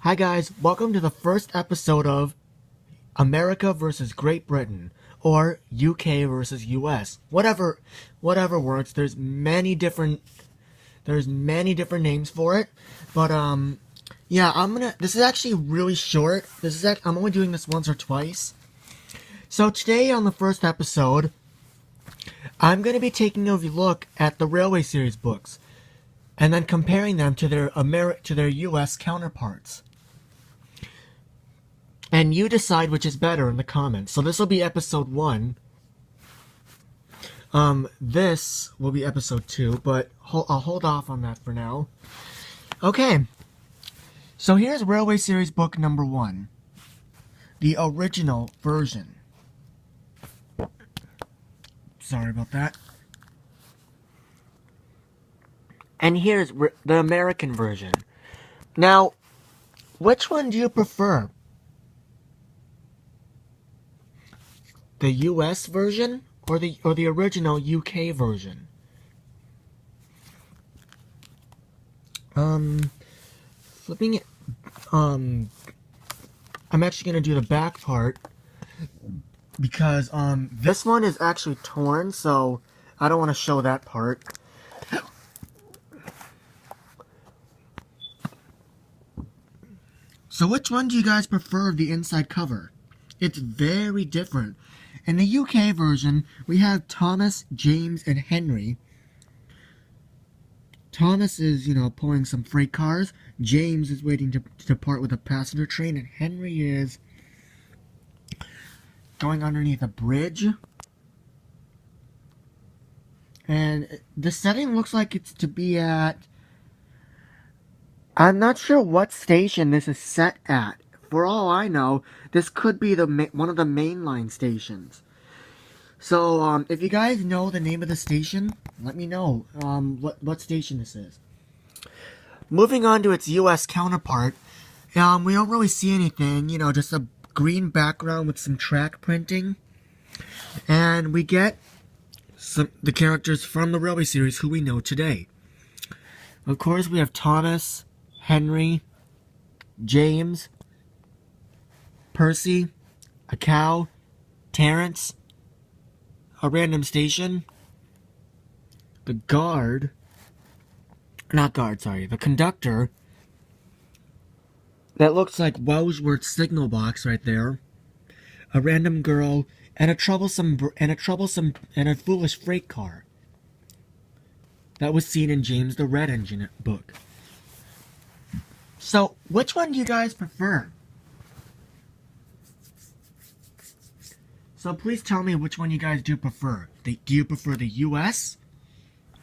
Hi guys, welcome to the first episode of America versus Great Britain, or UK versus US. Whatever works. There's many different names for it, but yeah, this is actually really short. I'm only doing this once or twice. So today on the first episode, I'm going to be taking a look at the Railway series books and then comparing them to their US counterparts. And you decide which is better in the comments. So this will be episode 1. This will be episode 2, but I'll hold off on that for now. Okay. So here's Railway Series book number 1. The original version. Sorry about that. And here's the American version. Now, which one do you prefer? The US version or the original UK version? Flipping it. I'm actually gonna do the back part because this one is actually torn, so I don't want to show that part. So which one do you guys prefer of the inside cover? It's very different. In the UK version, we have Thomas, James, and Henry. Thomas is, pulling some freight cars. James is waiting to depart with a passenger train. And Henry is going underneath a bridge. And the setting looks like it's to be at... I'm not sure what station this is set at. For all I know, this could be one of the mainline stations. So, if you guys know the name of the station, let me know what station this is. Moving on to its US counterpart, we don't really see anything, just a green background with some track printing. And we get the characters from the Railway series who we know today. Of course, we have Thomas, Henry, James, Percy, a cow, Terence, a random station, the conductor, that looks like Wellsworth's signal box right there, a random girl, and a foolish freight car that was seen in James the Red Engine book. So, which one do you guys prefer? So please tell me which one you guys do prefer. Do you prefer the US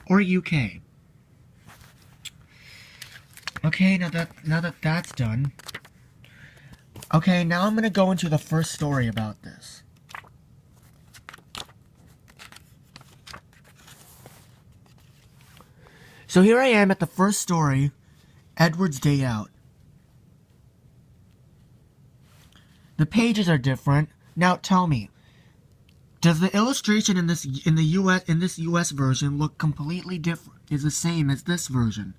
or UK? Okay, now that that's done. Okay, now I'm going to go into the first story about this. So here I am at the first story, Edward's Day Out. The pages are different. Now tell me, does the illustration in this US version look completely different? Is the same as this version?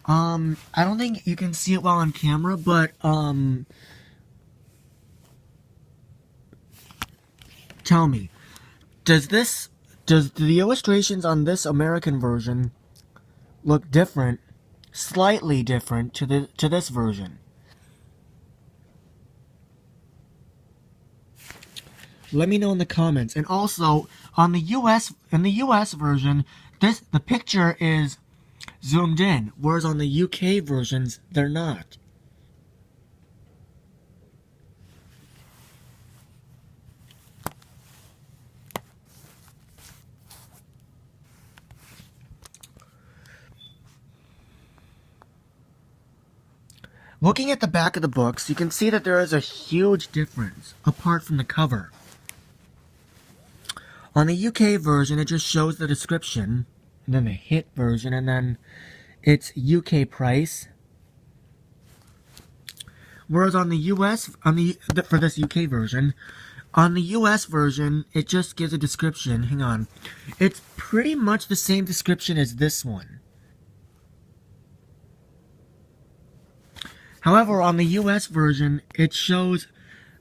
I don't think you can see it well on camera, but tell me, does the illustrations on this American version look different, slightly different to this version? Let me know in the comments. And also, in the US version, the picture is zoomed in, whereas on the UK versions, they're not. Looking at the back of the books, you can see that there is a huge difference, apart from the cover. On the UK version, it just shows the description, and then the hit version, and then its UK price. Whereas on the US, for this UK version, on the US version, it just gives a description. Hang on. It's pretty much the same description as this one. However, on the US version, it shows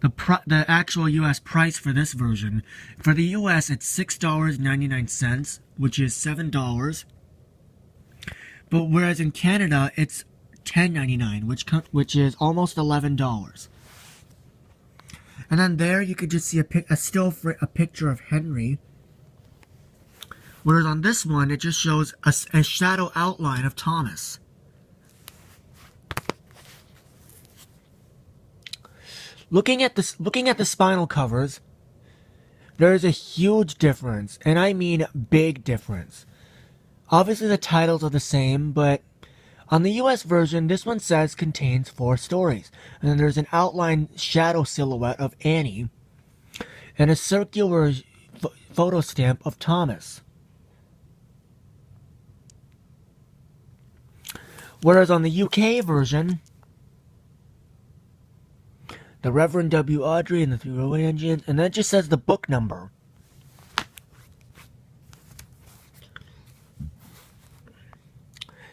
the actual US price for this version. For the US, it's $6.99, which is $7. But whereas in Canada, it's $10.99, which is almost $11. And then there you could just see a picture of Henry. Whereas on this one, it just shows a shadow outline of Thomas. Looking at the spinal covers, there is a huge difference, and I mean big difference. Obviously the titles are the same, but on the US version, this one says contains 4 stories, and then there's an outline shadow silhouette of Annie, and a circular photo stamp of Thomas. Whereas on the UK version, the Reverend W. Audrey and the 3 Railway Engines, and then it just says the book number.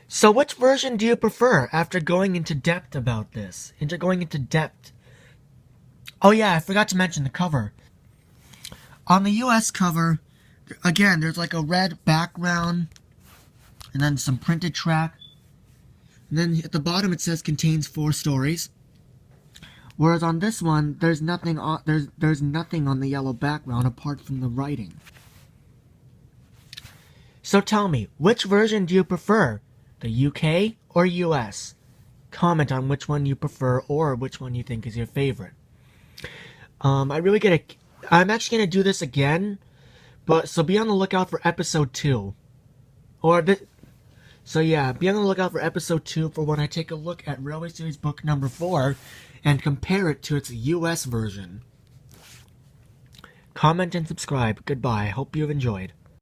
So which version do you prefer after going into depth about this? Oh yeah, I forgot to mention the cover. On the US cover, again, there's like a red background, and then some printed track. And then at the bottom it says contains 4 stories. Whereas on this one, there's nothing on the yellow background apart from the writing. So tell me, which version do you prefer? The UK or US? Comment on which one you prefer or which one you think is your favorite. I'm actually gonna do this again, so be on the lookout for episode 2. So yeah, be on the lookout for episode 2 for when I take a look at Railway Series book number 4 and compare it to its US version. Comment and subscribe. Goodbye. Hope you've enjoyed.